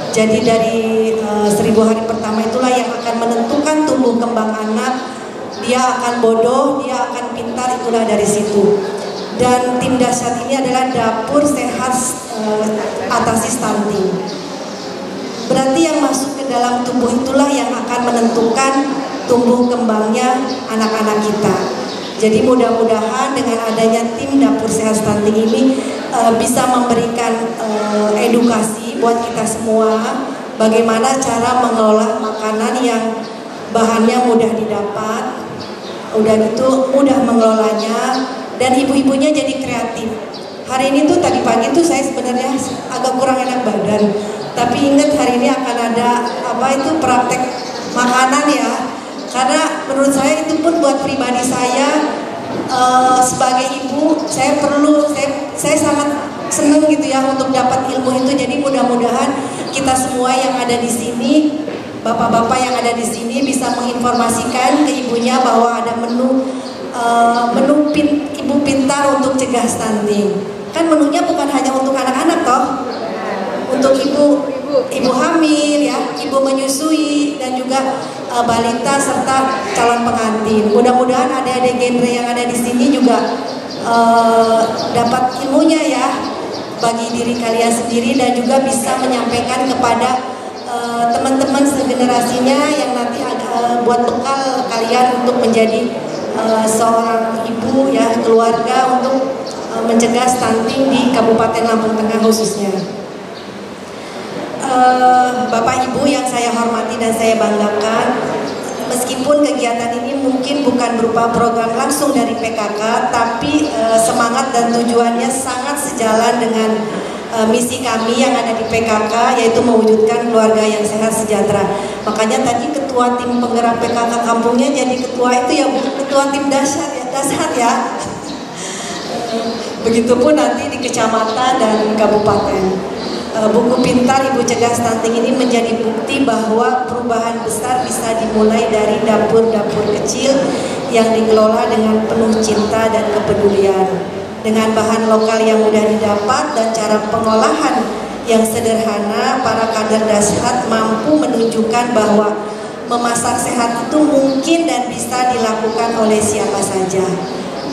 Jadi dari 1000 hari pertama itulah yang akan menentukan tumbuh kembang anak. Dia akan bodoh, dia akan pintar, itulah dari situ. Dan tim dahsyat ini adalah dapur sehat atasi stunting. Berarti yang masuk ke dalam tubuh itulah yang akan menentukan tumbuh kembangnya anak-anak kita. Jadi mudah-mudahan dengan adanya tim dapur sehat stunting ini bisa memberikan edukasi buat kita semua bagaimana cara mengolah makanan yang bahannya mudah didapat, udah gitu mudah mengelolanya, dan ibu-ibunya jadi kreatif. Hari ini tuh tadi pagi tuh saya sebenarnya agak kurang enak badan, tapi ingat hari ini akan ada praktek makanan ya, karena menurut saya itu pun buat pribadi saya sebagai ibu saya sangat senang gitu ya untuk dapat ilmu itu. Jadi mudah-mudahan kita semua yang ada di sini, bapak-bapak yang ada di sini bisa menginformasikan ke ibunya bahwa ada menu ibu pintar untuk cegah stunting. Kan menunya bukan hanya untuk anak-anak toh, untuk ibu hamil ya, ibu menyusui, dan juga balita serta calon pengantin. Mudah-mudahan adik-adik genre yang ada di sini juga dapat ilmunya ya bagi diri kalian sendiri, dan juga bisa menyampaikan kepada teman-teman segenerasinya yang nanti buat bekal kalian untuk menjadi seorang ibu ya, keluarga untuk mencegah stunting di Kabupaten Lampung Tengah khususnya. Bapak Ibu yang saya hormati dan saya banggakan, meskipun kegiatan ini mungkin bukan berupa program langsung dari PKK, tapi semangat dan tujuannya sangat sejalan dengan misi kami yang ada di PKK, yaitu mewujudkan keluarga yang sehat sejahtera. Makanya tadi ketua tim penggerak PKK kampungnya jadi ketua itu ya, ketua tim dahsyat ya. Begitupun nanti di kecamatan dan kabupaten. Buku pintar Ibu Cegah Stunting ini menjadi bukti bahwa perubahan besar bisa dimulai dari dapur-dapur kecil yang dikelola dengan penuh cinta dan kepedulian. Dengan bahan lokal yang mudah didapat dan cara pengolahan yang sederhana, para kader dahsyat mampu menunjukkan bahwa memasak sehat itu mungkin dan bisa dilakukan oleh siapa saja.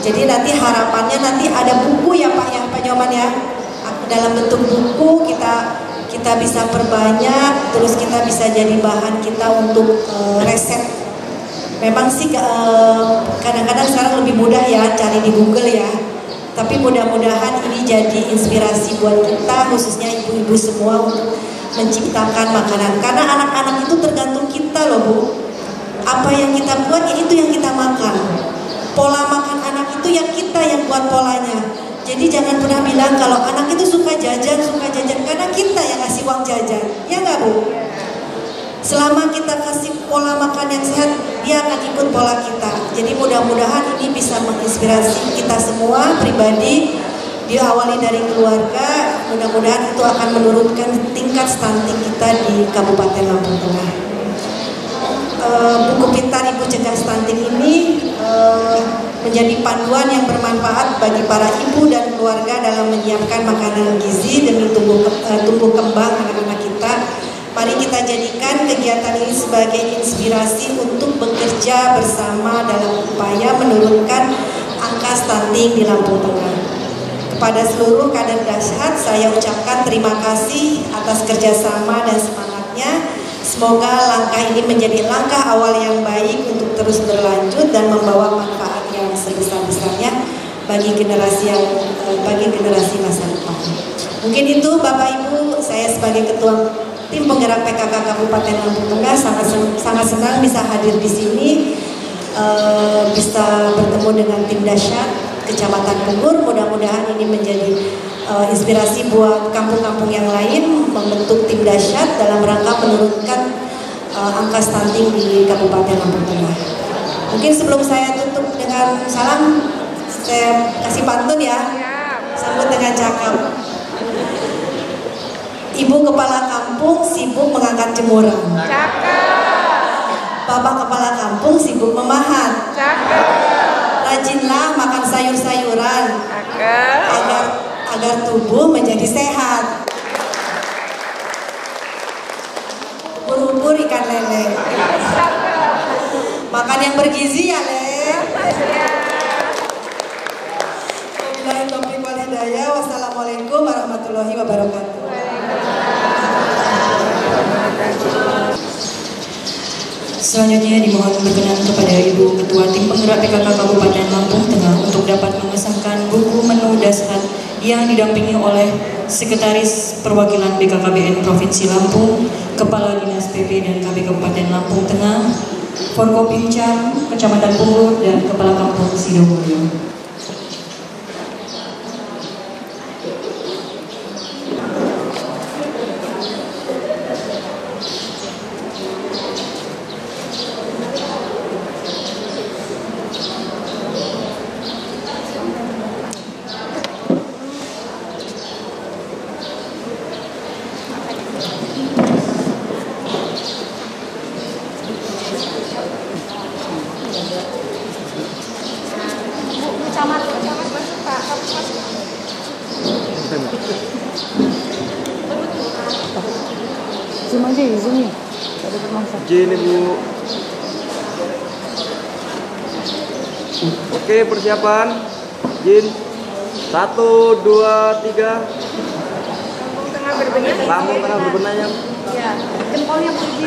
Jadi nanti harapannya nanti ada buku ya Pak Nyoman ya. Dalam bentuk buku kita bisa perbanyak, terus kita bisa jadi bahan kita untuk resep. Memang sih kadang-kadang sekarang lebih mudah ya cari di Google ya. Tapi mudah-mudahan ini jadi inspirasi buat kita, khususnya ibu-ibu semua untuk menciptakan makanan. Karena anak-anak itu tergantung kita loh Bu. Apa yang kita buat ya itu yang kita makan. Pola makan anak itu yang kita yang buat polanya. Jadi jangan pernah bilang kalau anak itu suka jajan karena kita yang kasih uang jajan, ya nggak Bu? Selama kita kasih pola makan yang sehat, dia akan ikut pola kita. Jadi mudah-mudahan ini bisa menginspirasi kita semua pribadi, diawali dari keluarga. Mudah-mudahan itu akan menurunkan tingkat stunting kita di Kabupaten Lampung Tengah. Buku pintar Ibu Cegah Stunting ini menjadi panduan yang bermanfaat bagi para ibu dan keluarga dalam menyiapkan makanan gizi demi tumbuh kembang anak-anak kita. Mari kita jadikan kegiatan ini sebagai inspirasi untuk bekerja bersama dalam upaya menurunkan angka stunting di Lampung Tengah. Kepada seluruh kader dahsyat, saya ucapkan terima kasih atas kerjasama dan semangatnya. Semoga langkah ini menjadi langkah awal yang baik untuk terus berlanjut dan membawa manfaat yang sebesar-besarnya bagi generasi masa depan. Mungkin itu Bapak Ibu, saya sebagai ketua tim penggerak PKK Kabupaten Lampung Tengah sangat senang bisa hadir di sini, bisa bertemu dengan tim dahsyat Kecamatan Pungur. Mudah-mudahan ini menjadi inspirasi buat kampung-kampung yang lain membentuk tim dahsyat dalam rangka menurunkan angka stunting di Kabupaten Lampung Tengah. Mungkin sebelum saya tutup dengan salam, saya kasih pantun ya, sambut dengan cakap. Ibu kepala kampung sibuk mengangkat jemuran. Bapak kepala kampung sibuk memahat. Rajinlah makan sayur-sayuran agar tubuh menjadi sehat. Ubur-ubur ikan lele. Makan yang bergizi ya Le. Wassalamualaikum warahmatullahi wabarakatuh. Selanjutnya dimohon berkenan kepada Ibu Ketua Tim Penggerak PKK Kabupaten Lampung Tengah untuk dapat mengesahkan buku menu dahsyat yang didampingi oleh Sekretaris Perwakilan BKKBN Provinsi Lampung, Kepala Dinas PP dan KB Kabupaten Lampung Tengah, Forkopimcam Kecamatan Pungur, dan Kepala Kampung Sidomulyo. Zoom aja ya, zoom ya. Ada bermangsa. Izin Ibu. Oke, persiapan. Izin. 1, 2, 3. Lambung tengah berbenah. Lambung tengah berbenah yang. Iya. Jempolnya pergi.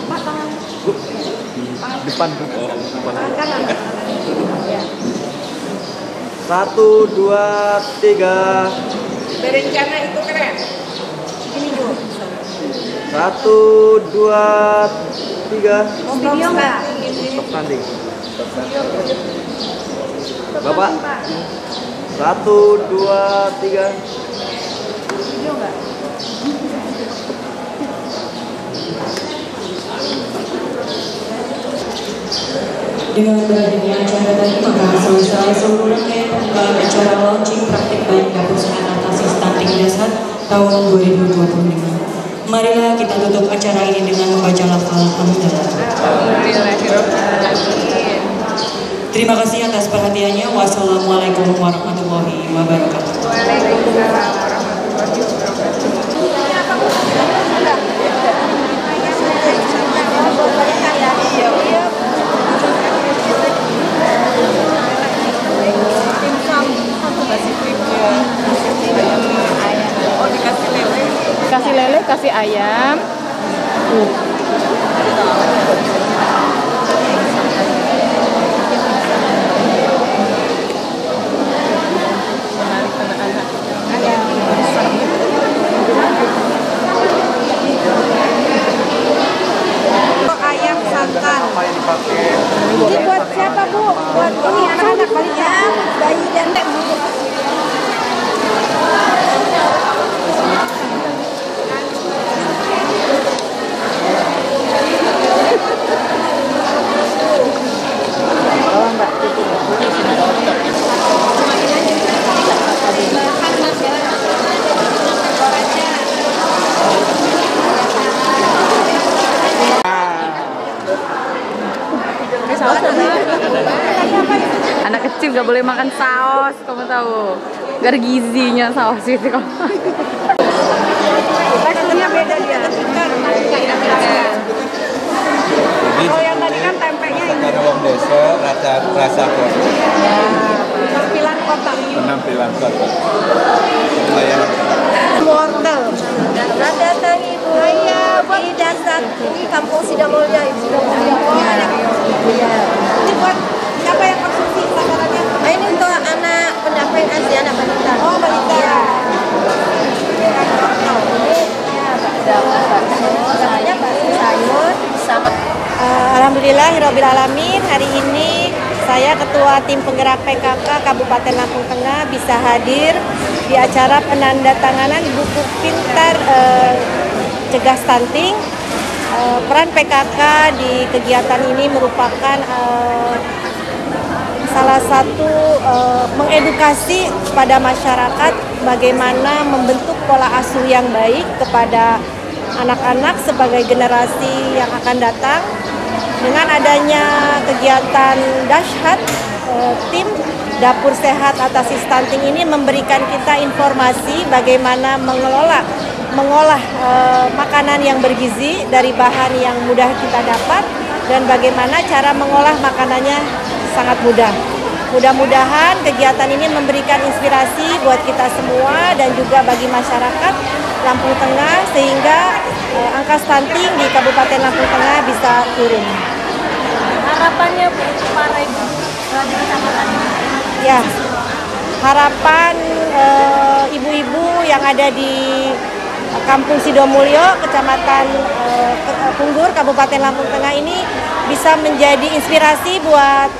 Pak tangan. Depan. Tangan kanan. Ya. 1, 2, 3. Berencana itu keren. Ini Bu. 1, 2, 3. Mau video nggak? Stop standing. Bapak. 1, 2, 3. Dengan berakhirnya acara tadi, maka selesai seluruh rangkaian pembukaan acara launching praktik baik dapur sehat atasi stunting dasar tahun 2025. Marilah kita tutup acara ini dengan membaca lafal hamdalah. Terima kasih atas perhatiannya. Wassalamualaikum warahmatullahi wabarakatuh. Kasih lele, kasih ayam. Ayam santan. Ini buat siapa, Bu? Buat ini anak-anak balita, bayi dan Anak kecil gak boleh makan saus, kamu tahu? Gak ada gizinya saus itu. teksturnya beda dia. Kalau yang tadi kan tempenya ini. Karena wong desa rasa Penampilan kota. Wortel. Selamat datang Ibu. Di dasar di Kampung Sidomulyo. Ini buat siapa yang konsumsi sasarannya? Ini untuk anak pendamping ASI, anak balita. Oh, balita. Alhamdulillahirabbil alamin. Hari ini saya Ketua Tim Penggerak PKK Kabupaten Lampung Tengah bisa hadir di acara penandatanganan buku pintar cegah stunting. Peran PKK di kegiatan ini merupakan salah satu mengedukasi kepada masyarakat bagaimana membentuk pola asuh yang baik kepada anak-anak sebagai generasi yang akan datang. Dengan adanya kegiatan dahsyat, tim Dapur Sehat Atasi Stunting ini memberikan kita informasi bagaimana mengolah makanan yang bergizi dari bahan yang mudah kita dapat dan bagaimana cara mengolah makanannya sangat mudah. Mudah-mudahan kegiatan ini memberikan inspirasi buat kita semua dan juga bagi masyarakat Lampung Tengah sehingga angka stunting di Kabupaten Lampung Tengah bisa turun. Harapannya para ibu di kecamatan ini? Ya, harapan ibu-ibu yang ada di Kampung Sidomulyo, Kecamatan Punggur, Kabupaten Lampung Tengah ini bisa menjadi inspirasi buat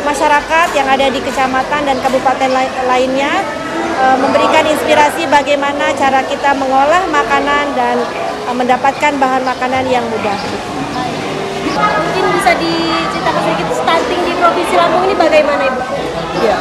masyarakat yang ada di kecamatan dan kabupaten lainnya, memberikan inspirasi bagaimana cara kita mengolah makanan dan mendapatkan bahan makanan yang mudah. Mungkin bisa diceritakan sedikit stunting di Provinsi Lampung ini bagaimana Ibu? Ya,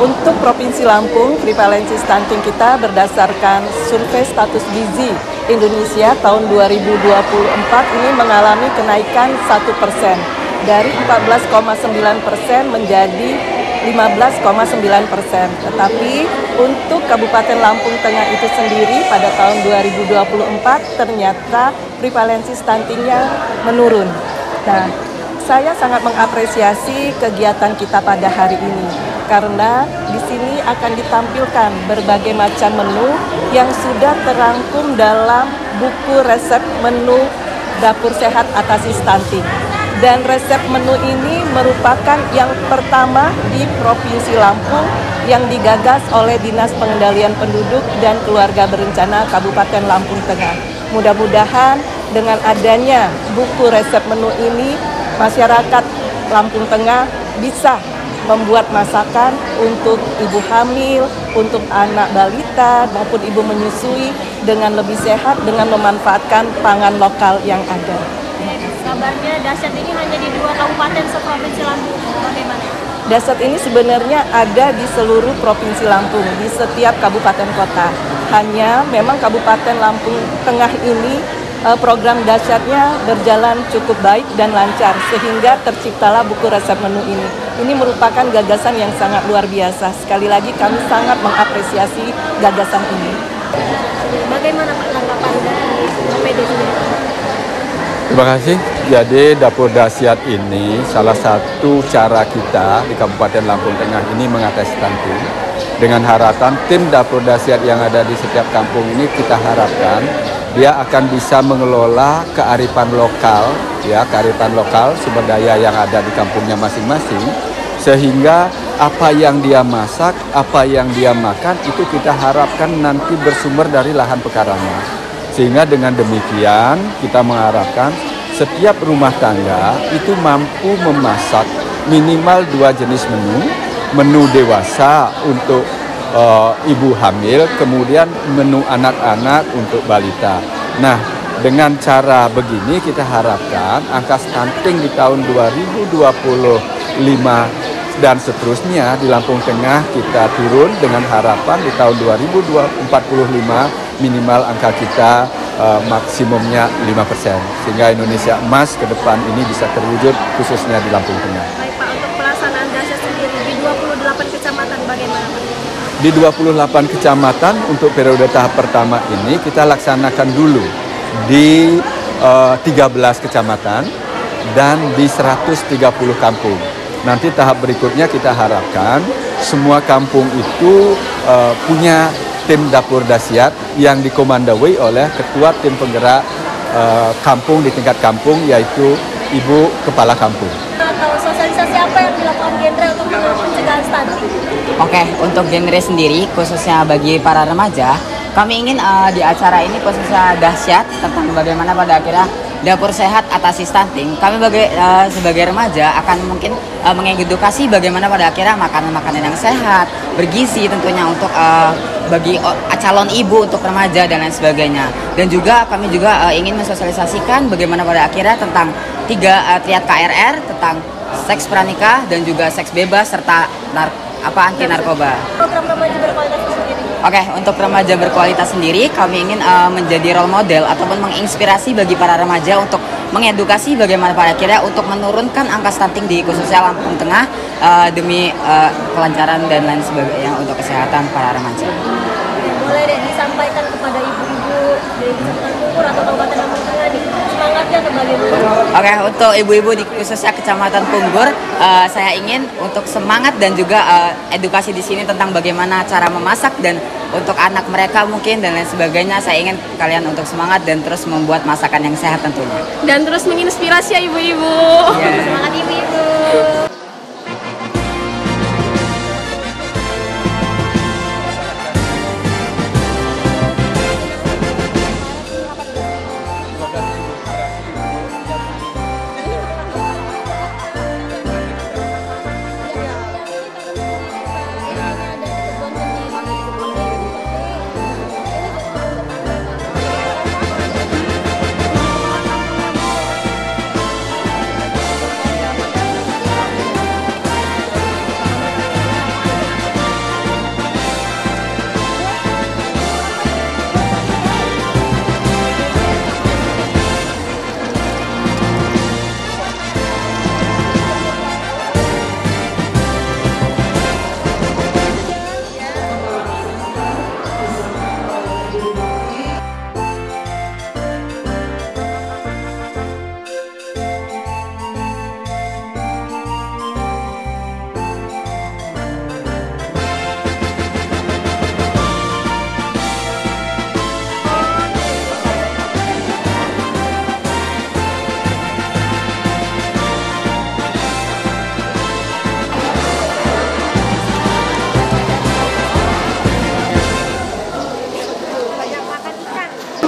untuk Provinsi Lampung, prevalensi stunting kita berdasarkan survei status gizi Indonesia tahun 2024 ini mengalami kenaikan 1%. Dari 14,9% menjadi 15,9%. Tetapi untuk Kabupaten Lampung Tengah itu sendiri pada tahun 2024 ternyata prevalensi stuntingnya menurun. Nah, saya sangat mengapresiasi kegiatan kita pada hari ini karena di sini akan ditampilkan berbagai macam menu yang sudah terangkum dalam buku resep menu Dapur Sehat Atasi Stunting. Dan resep menu ini merupakan yang pertama di Provinsi Lampung yang digagas oleh Dinas Pengendalian Penduduk dan Keluarga Berencana Kabupaten Lampung Tengah. Mudah-mudahan dengan adanya buku resep menu ini, masyarakat Lampung Tengah bisa membuat masakan untuk ibu hamil, untuk anak balita maupun ibu menyusui dengan lebih sehat dengan memanfaatkan pangan lokal yang ada. Kabarnya Dasyat ini hanya di 2 kabupaten seprovinsi Lampung. Bagaimana? Dasyat ini sebenarnya ada di seluruh provinsi Lampung, di setiap kabupaten kota. Hanya memang Kabupaten Lampung Tengah ini program Dasyatnya berjalan cukup baik dan lancar sehingga terciptalah buku resep menu ini. Ini merupakan gagasan yang sangat luar biasa. Sekali lagi kami sangat mengapresiasi gagasan ini. Bagaimana tanggapan dari OPD sendiri? Terima kasih. Jadi dapur dasyat ini salah satu cara kita di Kabupaten Lampung Tengah ini mengatasi stunting. Dengan harapan tim dapur dasyat yang ada di setiap kampung ini kita harapkan dia akan bisa mengelola kearifan lokal, ya kearifan lokal sumber daya yang ada di kampungnya masing-masing, sehingga apa yang dia masak, apa yang dia makan itu kita harapkan nanti bersumber dari lahan pekarangan. Sehingga dengan demikian kita mengharapkan setiap rumah tangga itu mampu memasak minimal 2 jenis menu dewasa untuk ibu hamil, kemudian menu anak-anak untuk balita. Nah, dengan cara begini kita harapkan angka stunting di tahun 2025 dan seterusnya di Lampung Tengah kita turun dengan harapan di tahun 2045 minimal angka kita maksimumnya 5%. Sehingga Indonesia emas ke depan ini bisa terwujud khususnya di Lampung Tengah. Baik Pak, untuk pelaksanaan Dasyat sendiri di 28 kecamatan bagaimana Pak? Di 28 kecamatan untuk periode tahap pertama ini kita laksanakan dulu di 13 kecamatan dan di 130 kampung. Nanti tahap berikutnya kita harapkan semua kampung itu punya tim dapur dasyat yang dikomandoi oleh ketua tim penggerak kampung di tingkat kampung yaitu ibu kepala kampung. Atau sosialisasi apa yang dilakukan genre untuk pencegahan stunting? Oke, untuk genre sendiri khususnya bagi para remaja, kami ingin di acara ini khususnya Dasyat tentang bagaimana pada akhirnya dapur sehat atasi stunting. Kami sebagai remaja akan mungkin mengedukasi bagaimana pada akhirnya makanan-makanan yang sehat, bergizi tentunya untuk bagi calon ibu untuk remaja dan lain sebagainya. Dan juga kami juga ingin mensosialisasikan bagaimana pada akhirnya tentang 3 triad KRR tentang seks pranikah dan juga seks bebas serta anti narkoba. Program remaja berkualitas sendiri. Oke, untuk remaja berkualitas sendiri kami ingin menjadi role model ataupun menginspirasi bagi para remaja untuk mengedukasi bagaimana pada akhirnya untuk menurunkan angka stunting di khususnya Lampung Tengah demi kelancaran dan lain sebagainya untuk kesehatan para remaja. Boleh deh disampaikan kepada ibu-ibu dari Kecamatan Punggur atau Kabupaten Lampung Tengah nih, semangatnya ke bagaimana? Oke, untuk ibu-ibu di khususnya Kecamatan Punggur, saya ingin untuk semangat dan juga edukasi di sini tentang bagaimana cara memasak dan untuk anak mereka mungkin dan lain sebagainya. Saya ingin kalian untuk semangat dan terus membuat masakan yang sehat tentunya. Dan terus menginspirasi ya ibu-ibu. Yeah. Semangat ibu-ibu.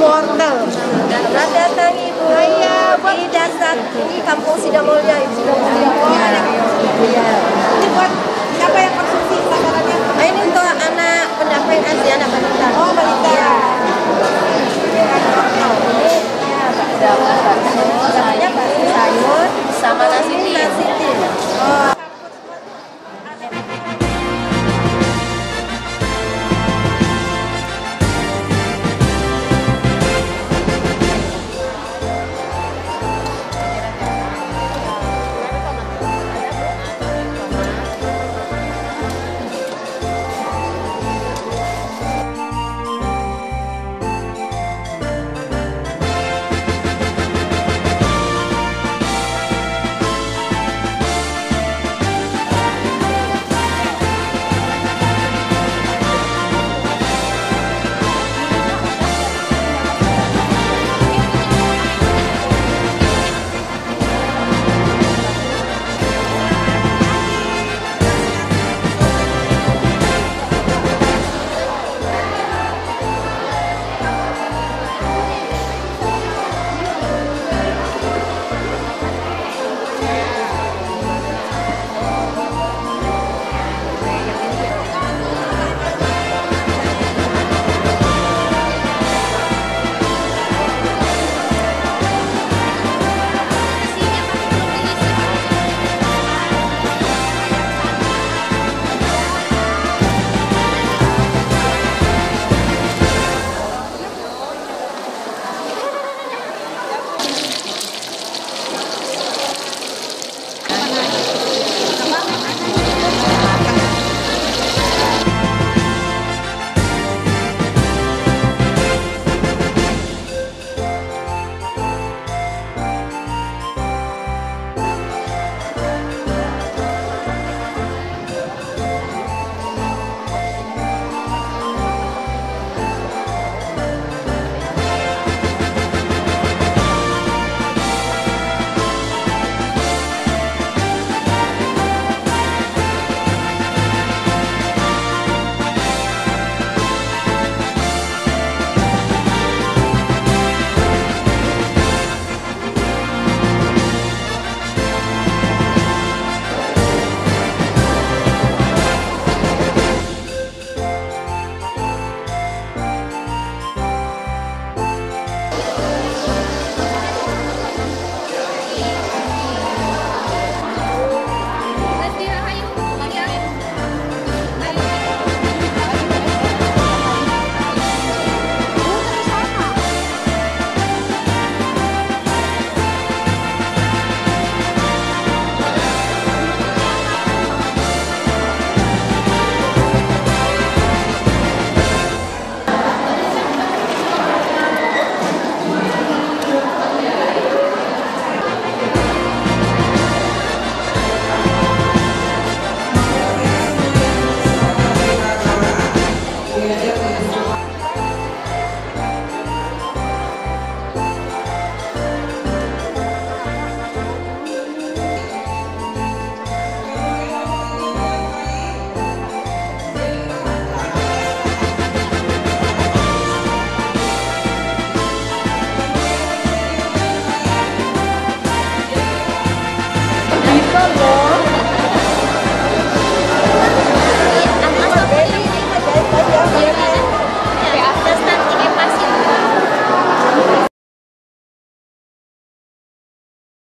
Wortel. Selamat datang Ibu. Iya, di Dasyat ini Kampung Sidamulya, Ibu. Sidamulya. buat siapa yang konsumsi sasarannya? Nah, ini untuk anak pendamping ASI, anak balita. Oh, balita. Ya. Ini ya,